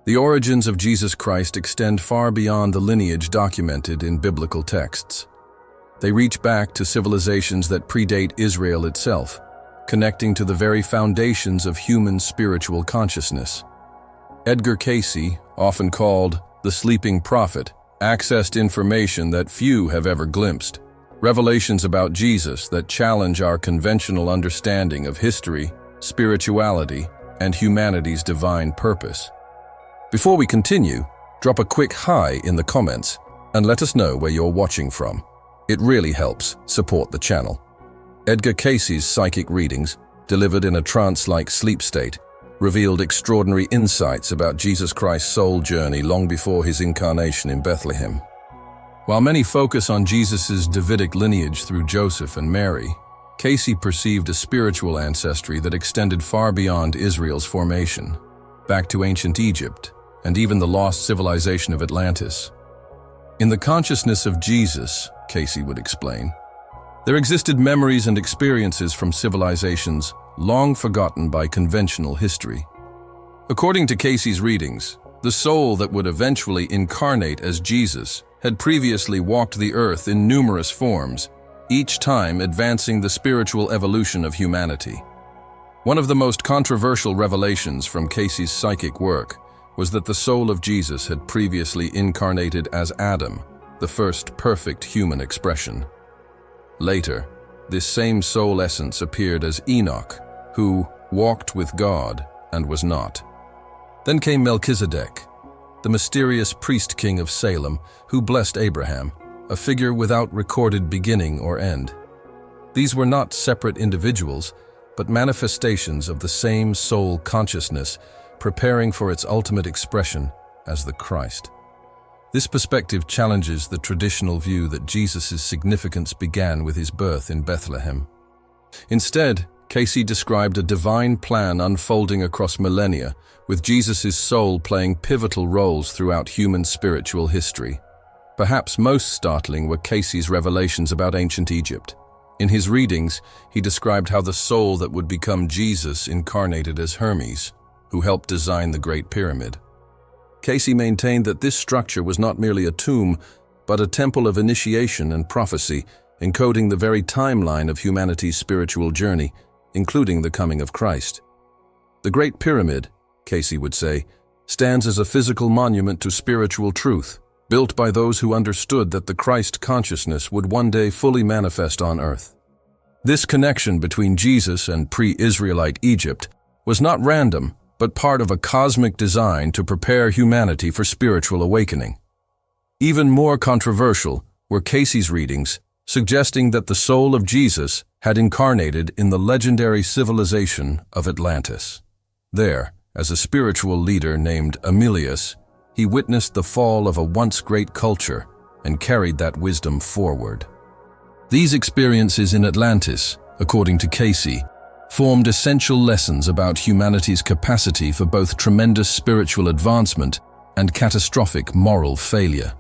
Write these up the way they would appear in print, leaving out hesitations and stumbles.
The origins of Jesus Christ extend far beyond the lineage documented in biblical texts. They reach back to civilizations that predate Israel itself, connecting to the very foundations of human spiritual consciousness. Edgar Cayce, often called the sleeping prophet, accessed information that few have ever glimpsed, revelations about Jesus that challenge our conventional understanding of history, spirituality, and humanity's divine purpose. Before we continue, drop a quick hi in the comments and let us know where you're watching from. It really helps support the channel. Edgar Cayce's psychic readings, delivered in a trance-like sleep state, revealed extraordinary insights about Jesus Christ's soul journey long before his incarnation in Bethlehem. While many focus on Jesus' Davidic lineage through Joseph and Mary, Cayce perceived a spiritual ancestry that extended far beyond Israel's formation, back to ancient Egypt and even the lost civilization of Atlantis. In the consciousness of Jesus, Cayce would explain, there existed memories and experiences from civilizations long forgotten by conventional history. According to Cayce's readings, the soul that would eventually incarnate as Jesus had previously walked the earth in numerous forms, each time advancing the spiritual evolution of humanity. One of the most controversial revelations from Cayce's psychic work was that the soul of Jesus had previously incarnated as Adam, the first perfect human expression. Later, this same soul essence appeared as Enoch, who walked with God and was not. Then came Melchizedek, the mysterious priest-king of Salem, who blessed Abraham, a figure without recorded beginning or end. These were not separate individuals, but manifestations of the same soul consciousness, preparing for its ultimate expression as the Christ. This perspective challenges the traditional view that Jesus' significance began with his birth in Bethlehem. Instead, Cayce described a divine plan unfolding across millennia, with Jesus' soul playing pivotal roles throughout human spiritual history. Perhaps most startling were Cayce's revelations about ancient Egypt. In his readings, he described how the soul that would become Jesus incarnated as Hermes, who helped design the Great Pyramid. Cayce maintained that this structure was not merely a tomb, but a temple of initiation and prophecy, encoding the very timeline of humanity's spiritual journey, including the coming of Christ. The Great Pyramid, Cayce would say, stands as a physical monument to spiritual truth, built by those who understood that the Christ consciousness would one day fully manifest on earth. This connection between Jesus and pre-Israelite Egypt was not random, but part of a cosmic design to prepare humanity for spiritual awakening. Even more controversial were Cayce's readings, suggesting that the soul of Jesus had incarnated in the legendary civilization of Atlantis. There, as a spiritual leader named Emilius, he witnessed the fall of a once great culture and carried that wisdom forward. These experiences in Atlantis, according to Cayce, formed essential lessons about humanity's capacity for both tremendous spiritual advancement and catastrophic moral failure.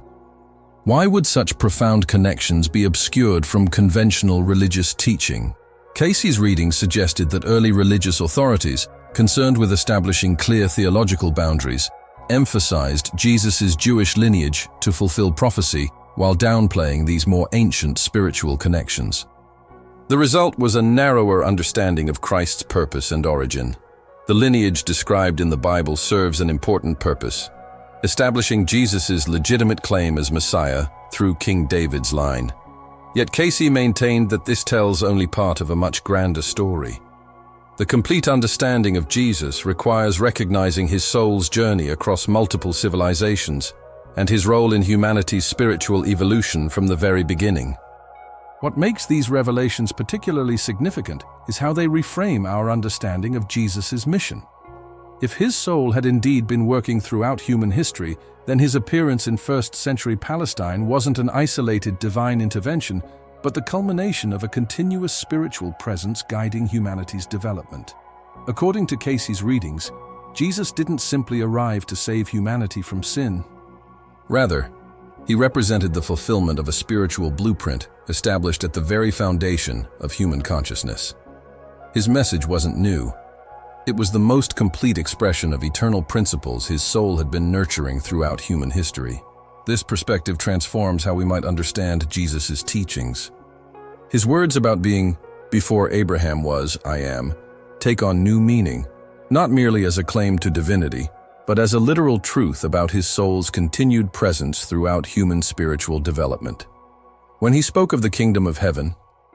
Why would such profound connections be obscured from conventional religious teaching? Cayce's readings suggested that early religious authorities, concerned with establishing clear theological boundaries, emphasized Jesus' Jewish lineage to fulfill prophecy while downplaying these more ancient spiritual connections. The result was a narrower understanding of Christ's purpose and origin. The lineage described in the Bible serves an important purpose, establishing Jesus' legitimate claim as Messiah through King David's line. Yet Cayce maintained that this tells only part of a much grander story. The complete understanding of Jesus requires recognizing his soul's journey across multiple civilizations and his role in humanity's spiritual evolution from the very beginning. What makes these revelations particularly significant is how they reframe our understanding of Jesus' mission. If his soul had indeed been working throughout human history, then his appearance in first-century Palestine wasn't an isolated divine intervention, but the culmination of a continuous spiritual presence guiding humanity's development. According to Cayce's readings, Jesus didn't simply arrive to save humanity from sin. Rather, he represented the fulfillment of a spiritual blueprint established at the very foundation of human consciousness. His message wasn't new. It was the most complete expression of eternal principles his soul had been nurturing throughout human history. This perspective transforms how we might understand Jesus' teachings. His words about being "before Abraham was, I am," take on new meaning, not merely as a claim to divinity, but as a literal truth about his soul's continued presence throughout human spiritual development. When he spoke of the kingdom of heaven,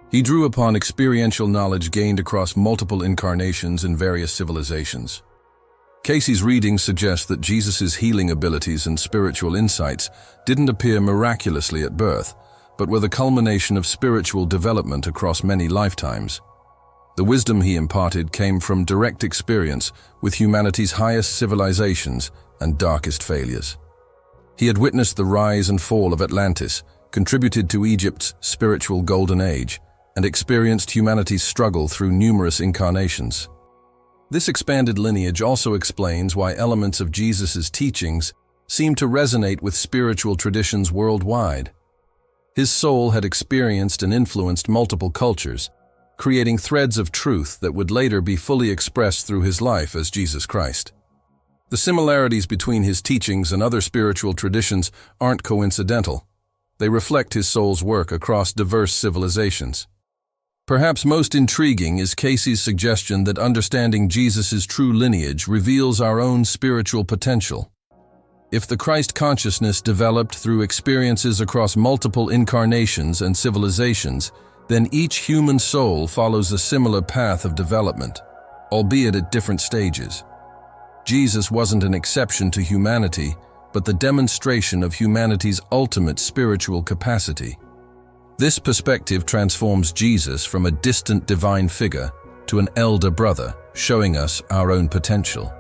he drew upon experiential knowledge gained across multiple incarnations in various civilizations. Cayce's readings suggest that Jesus' healing abilities and spiritual insights didn't appear miraculously at birth, but were the culmination of spiritual development across many lifetimes. The wisdom he imparted came from direct experience with humanity's highest civilizations and darkest failures. He had witnessed the rise and fall of Atlantis, contributed to Egypt's spiritual golden age, and experienced humanity's struggle through numerous incarnations. This expanded lineage also explains why elements of Jesus' teachings seem to resonate with spiritual traditions worldwide. His soul had experienced and influenced multiple cultures, creating threads of truth that would later be fully expressed through his life as Jesus Christ. The similarities between his teachings and other spiritual traditions aren't coincidental. They reflect his soul's work across diverse civilizations. Perhaps most intriguing is Cayce's suggestion that understanding Jesus' true lineage reveals our own spiritual potential. If the Christ consciousness developed through experiences across multiple incarnations and civilizations, then each human soul follows a similar path of development, albeit at different stages. Jesus wasn't an exception to humanity, but the demonstration of humanity's ultimate spiritual capacity. This perspective transforms Jesus from a distant divine figure to an elder brother, showing us our own potential.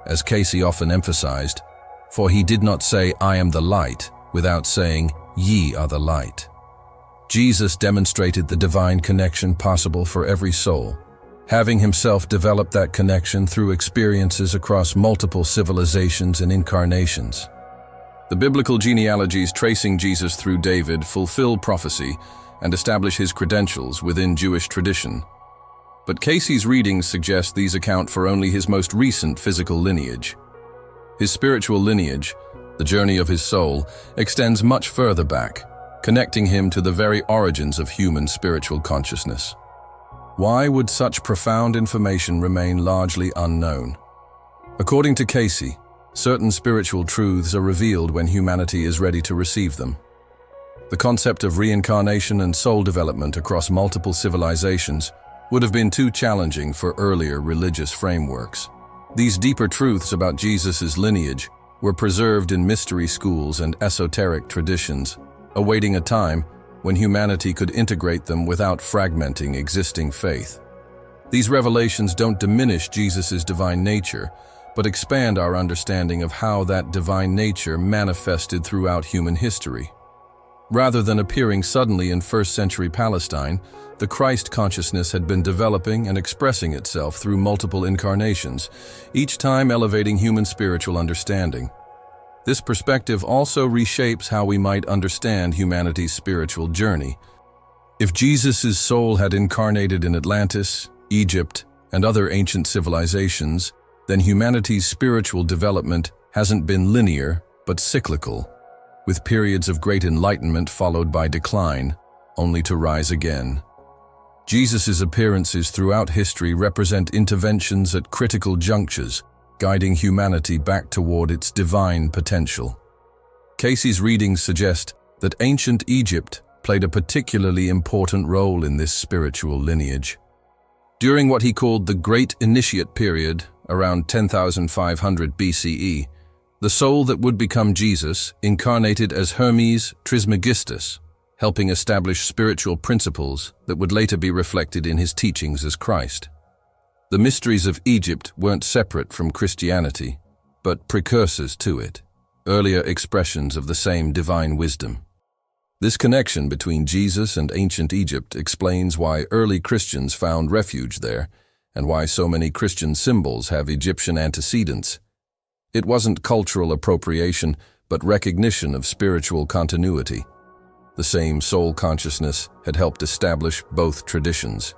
As Cayce often emphasized, for he did not say, "I am the light," without saying, "Ye are the light." Jesus demonstrated the divine connection possible for every soul, having himself developed that connection through experiences across multiple civilizations and incarnations. The biblical genealogies tracing Jesus through David fulfill prophecy and establish his credentials within Jewish tradition. But Cayce's readings suggest these account for only his most recent physical lineage. His spiritual lineage, the journey of his soul, extends much further back, connecting him to the very origins of human spiritual consciousness. Why would such profound information remain largely unknown? According to Cayce, certain spiritual truths are revealed when humanity is ready to receive them. The concept of reincarnation and soul development across multiple civilizations would have been too challenging for earlier religious frameworks. These deeper truths about Jesus' lineage were preserved in mystery schools and esoteric traditions, awaiting a time when humanity could integrate them without fragmenting existing faith. These revelations don't diminish Jesus' divine nature, but expand our understanding of how that divine nature manifested throughout human history. Rather than appearing suddenly in first-century Palestine, the Christ consciousness had been developing and expressing itself through multiple incarnations, each time elevating human spiritual understanding. This perspective also reshapes how we might understand humanity's spiritual journey. If Jesus' soul had incarnated in Atlantis, Egypt, and other ancient civilizations, then humanity's spiritual development hasn't been linear, but cyclical, with periods of great enlightenment followed by decline, only to rise again. Jesus' appearances throughout history represent interventions at critical junctures, guiding humanity back toward its divine potential. Cayce's readings suggest that ancient Egypt played a particularly important role in this spiritual lineage. During what he called the Great Initiate period, around 10,500 BCE, the soul that would become Jesus incarnated as Hermes Trismegistus, helping establish spiritual principles that would later be reflected in his teachings as Christ. The mysteries of Egypt weren't separate from Christianity, but precursors to it, earlier expressions of the same divine wisdom. This connection between Jesus and ancient Egypt explains why early Christians found refuge there, and why so many Christian symbols have Egyptian antecedents. It wasn't cultural appropriation, but recognition of spiritual continuity. The same soul consciousness had helped establish both traditions.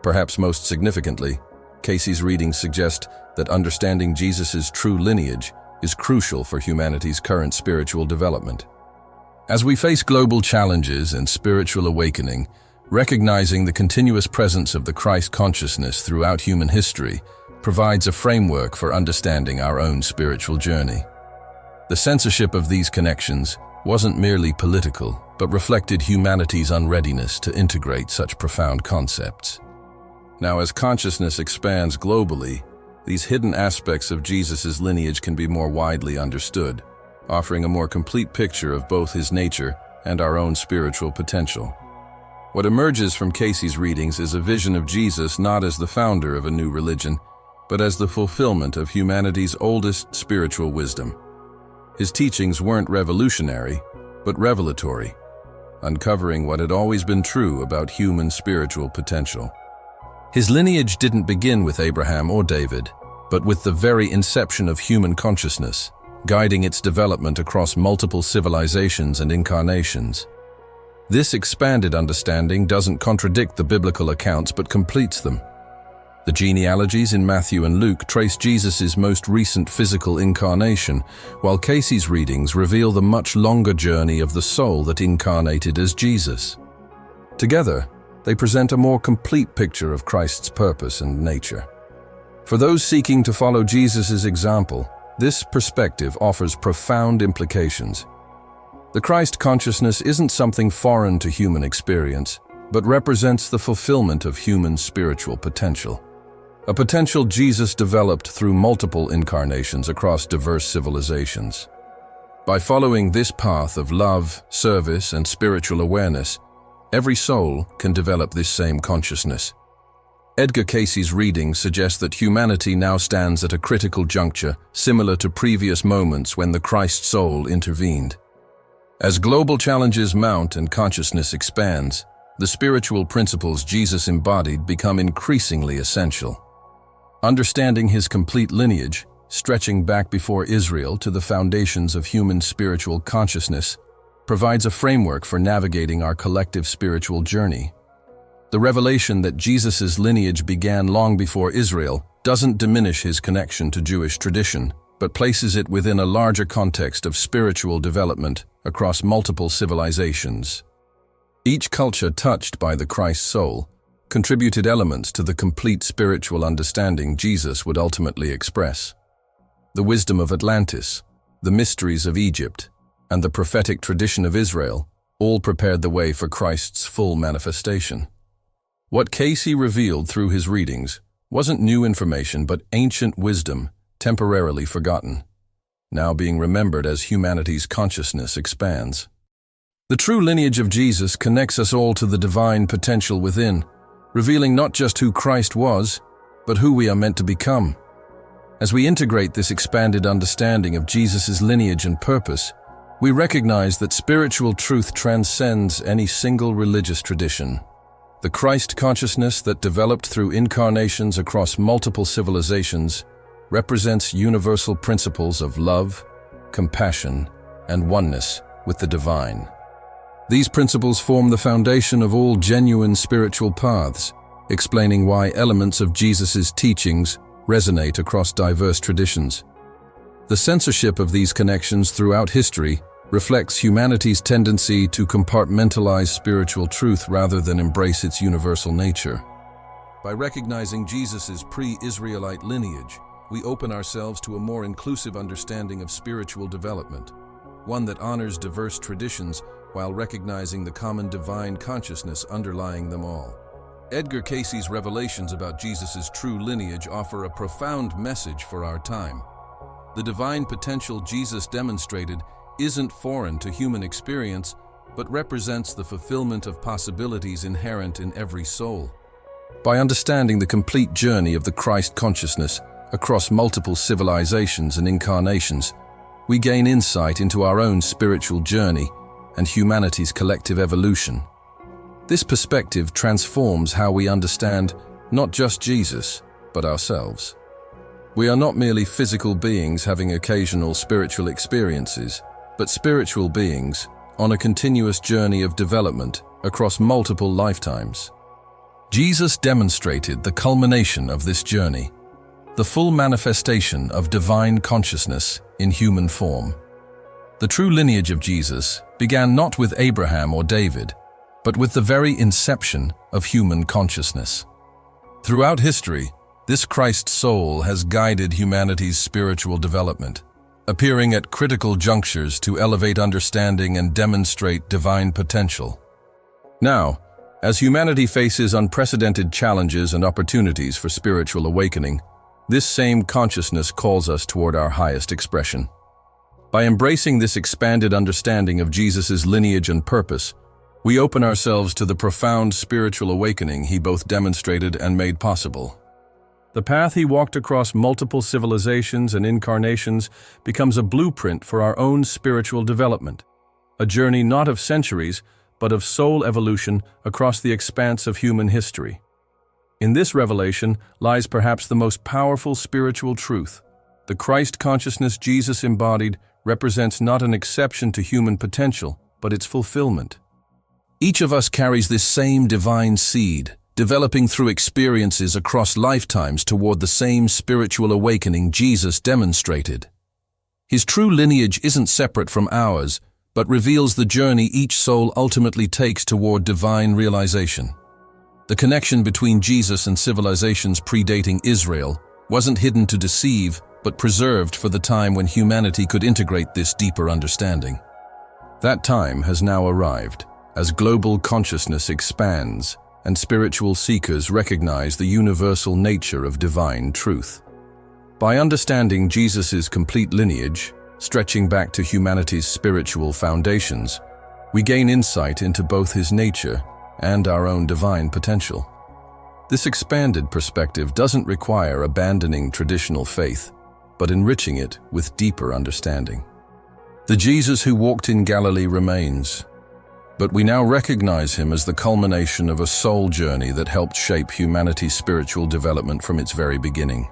Perhaps most significantly, Cayce's readings suggest that understanding Jesus' true lineage is crucial for humanity's current spiritual development. As we face global challenges and spiritual awakening, recognizing the continuous presence of the Christ consciousness throughout human history provides a framework for understanding our own spiritual journey. The censorship of these connections wasn't merely political, but reflected humanity's unreadiness to integrate such profound concepts. Now, as consciousness expands globally, these hidden aspects of Jesus' lineage can be more widely understood, offering a more complete picture of both his nature and our own spiritual potential. What emerges from Cayce's readings is a vision of Jesus not as the founder of a new religion, but as the fulfillment of humanity's oldest spiritual wisdom. His teachings weren't revolutionary, but revelatory, uncovering what had always been true about human spiritual potential. His lineage didn't begin with Abraham or David, but with the very inception of human consciousness, guiding its development across multiple civilizations and incarnations. This expanded understanding doesn't contradict the biblical accounts but completes them. The genealogies in Matthew and Luke trace Jesus' most recent physical incarnation, while Cayce's readings reveal the much longer journey of the soul that incarnated as Jesus. Together, they present a more complete picture of Christ's purpose and nature. For those seeking to follow Jesus' example, this perspective offers profound implications. The Christ consciousness isn't something foreign to human experience, but represents the fulfillment of human spiritual potential. A potential Jesus developed through multiple incarnations across diverse civilizations. By following this path of love, service, and spiritual awareness, every soul can develop this same consciousness. Edgar Cayce's readings suggest that humanity now stands at a critical juncture, similar to previous moments when the Christ soul intervened. As global challenges mount and consciousness expands, the spiritual principles Jesus embodied become increasingly essential. Understanding his complete lineage, stretching back before Israel to the foundations of human spiritual consciousness, provides a framework for navigating our collective spiritual journey. The revelation that Jesus' lineage began long before Israel doesn't diminish his connection to Jewish tradition, but places it within a larger context of spiritual development across multiple civilizations. Each culture touched by the Christ soul contributed elements to the complete spiritual understanding Jesus would ultimately express. The wisdom of Atlantis, the mysteries of Egypt, and the prophetic tradition of Israel all prepared the way for Christ's full manifestation. What Cayce revealed through his readings wasn't new information but ancient wisdom temporarily forgotten, now being remembered as humanity's consciousness expands. The true lineage of Jesus connects us all to the divine potential within, revealing not just who Christ was, but who we are meant to become. As we integrate this expanded understanding of Jesus' lineage and purpose, we recognize that spiritual truth transcends any single religious tradition. The Christ consciousness that developed through incarnations across multiple civilizations represents universal principles of love, compassion, and oneness with the divine. These principles form the foundation of all genuine spiritual paths, explaining why elements of Jesus' teachings resonate across diverse traditions. The censorship of these connections throughout history reflects humanity's tendency to compartmentalize spiritual truth rather than embrace its universal nature. By recognizing Jesus' pre-Israelite lineage, we open ourselves to a more inclusive understanding of spiritual development, one that honors diverse traditions while recognizing the common divine consciousness underlying them all. Edgar Cayce's revelations about Jesus' true lineage offer a profound message for our time. The divine potential Jesus demonstrated isn't foreign to human experience, but represents the fulfillment of possibilities inherent in every soul. By understanding the complete journey of the Christ consciousness across multiple civilizations and incarnations, we gain insight into our own spiritual journey and humanity's collective evolution. This perspective transforms how we understand not just Jesus, but ourselves. We are not merely physical beings having occasional spiritual experiences, but spiritual beings on a continuous journey of development across multiple lifetimes. Jesus demonstrated the culmination of this journey, the full manifestation of divine consciousness in human form. The true lineage of Jesus began not with Abraham or David, but with the very inception of human consciousness. Throughout history, this Christ soul has guided humanity's spiritual development, appearing at critical junctures to elevate understanding and demonstrate divine potential. Now, as humanity faces unprecedented challenges and opportunities for spiritual awakening, this same consciousness calls us toward our highest expression. By embracing this expanded understanding of Jesus' lineage and purpose, we open ourselves to the profound spiritual awakening he both demonstrated and made possible. The path he walked across multiple civilizations and incarnations becomes a blueprint for our own spiritual development, a journey not of centuries, but of soul evolution across the expanse of human history. In this revelation lies perhaps the most powerful spiritual truth. The Christ consciousness Jesus embodied represents not an exception to human potential, but its fulfillment. Each of us carries this same divine seed, developing through experiences across lifetimes toward the same spiritual awakening Jesus demonstrated. His true lineage isn't separate from ours, but reveals the journey each soul ultimately takes toward divine realization. The connection between Jesus and civilizations predating Israel wasn't hidden to deceive, but preserved for the time when humanity could integrate this deeper understanding. That time has now arrived, as global consciousness expands and spiritual seekers recognize the universal nature of divine truth. By understanding Jesus' complete lineage, stretching back to humanity's spiritual foundations, we gain insight into both his nature and our own divine potential. This expanded perspective doesn't require abandoning traditional faith, but enriching it with deeper understanding. The Jesus who walked in Galilee remains, but we now recognize him as the culmination of a soul journey that helped shape humanity's spiritual development from its very beginning.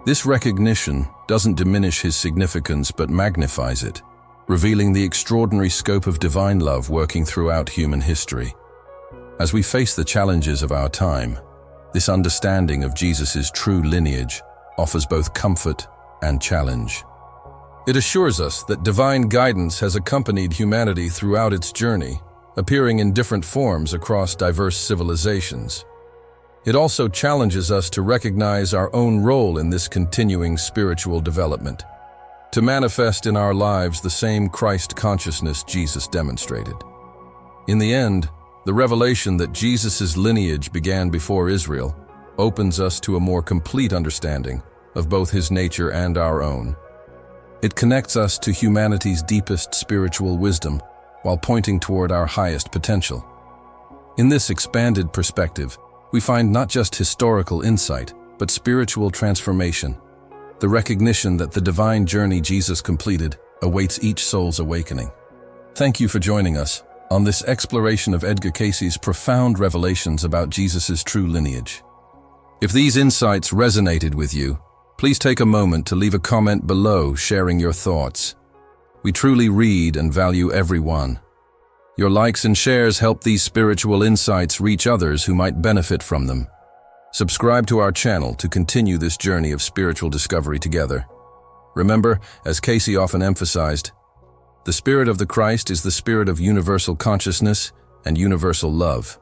This recognition doesn't diminish his significance but magnifies it, revealing the extraordinary scope of divine love working throughout human history. As we face the challenges of our time, this understanding of Jesus' true lineage offers both comfort and challenge. It assures us that divine guidance has accompanied humanity throughout its journey, appearing in different forms across diverse civilizations. It also challenges us to recognize our own role in this continuing spiritual development, to manifest in our lives the same Christ consciousness Jesus demonstrated. In the end, the revelation that Jesus' lineage began before Israel opens us to a more complete understanding of both his nature and our own. It connects us to humanity's deepest spiritual wisdom while pointing toward our highest potential. In this expanded perspective, we find not just historical insight, but spiritual transformation, the recognition that the divine journey Jesus completed awaits each soul's awakening. Thank you for joining us on this exploration of Edgar Cayce's profound revelations about Jesus' true lineage. If these insights resonated with you, please take a moment to leave a comment below sharing your thoughts. We truly read and value every one. Your likes and shares help these spiritual insights reach others who might benefit from them. Subscribe to our channel to continue this journey of spiritual discovery together. Remember, as Cayce often emphasized, the spirit of the Christ is the spirit of universal consciousness and universal love.